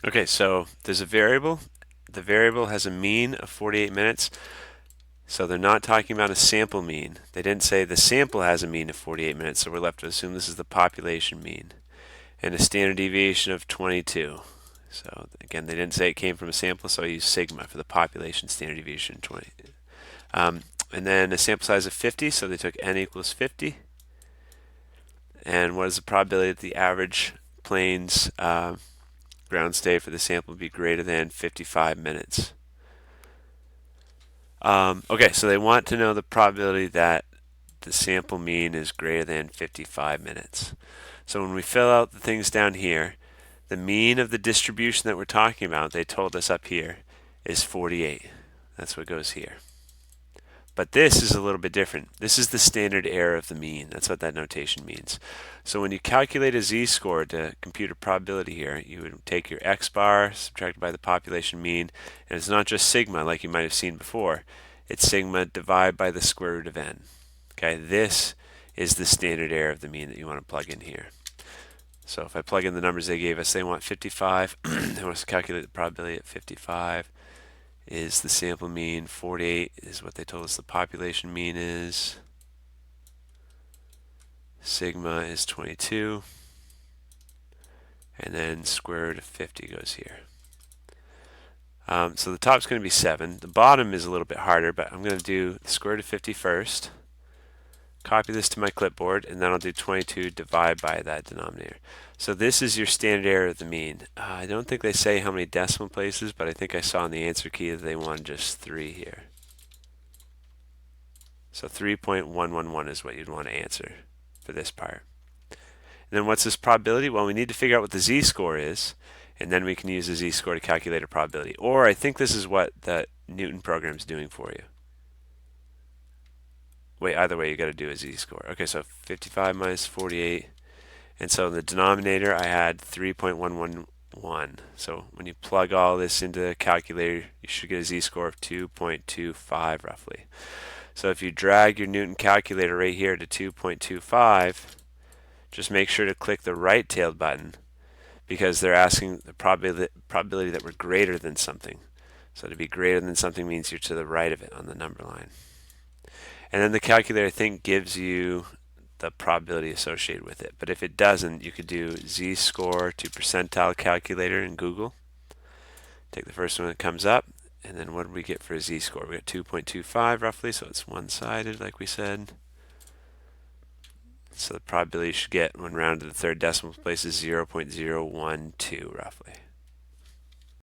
Okay, so there's a variable. The variable has a mean of 48 minutes. So they're not talking about a sample mean. They didn't say the sample has a mean of 48 minutes, so we're left to assume this is the population mean. And a standard deviation of 22. So again, they didn't say it came from a sample, so I use sigma for the population standard deviation 20. Um, and then a sample size of 50, so they took n equals 50. And what is the probability that the average plane's ground stay for the sample would be greater than 55 minutes? Okay, so they want to know the probability that the sample mean is greater than 55 minutes. So when we fill out the things down here, the mean of the distribution that we're talking about, they told us up here, is 48. That's what goes here. But this is a little bit different. This is the standard error of the mean. That's what that notation means. So when you calculate a z-score to compute a probability here, you would take your x bar subtracted by the population mean, and it's not just sigma like you might have seen before. It's sigma divided by the square root of n. Okay, this is the standard error of the mean that you want to plug in here. So if I plug in the numbers they gave us, they want 55. They want us to calculate the probability at 55 is the sample mean. 48 is what they told us the population mean is. Sigma is 22. And then square root of 50 goes here. So the top's going to be 7. The bottom is a little bit harder, but I'm going to do the square root of 50 first. Copy this to my clipboard, and then I'll do 22 divided by that denominator. So this is your standard error of the mean. I don't think they say how many decimal places, but I think I saw in the answer key that they wanted just 3 here. So 3.111 is what you'd want to answer for this part. And then what's this probability? Well, we need to figure out what the z-score is, and then we can use the z-score to calculate a probability. Or I think this is what the Newton program is doing for you. Wait, either way, you got to do a z-score. Okay, so 55 minus 48. And so in the denominator, I had 3.111. So when you plug all this into the calculator, you should get a z-score of 2.25 roughly. So if you drag your Newton calculator right here to 2.25, just make sure to click the right-tailed button because they're asking the probability that we're greater than something. So to be greater than something means you're to the right of it on the number line. And then the calculator, I think, gives you the probability associated with it. But if it doesn't, you could do z-score to percentile calculator in Google. Take the first one that comes up, and then what do we get for a z-score? We got 2.25 roughly, so it's one-sided like we said. So the probability you should get when rounded to the third decimal place is 0.012 roughly.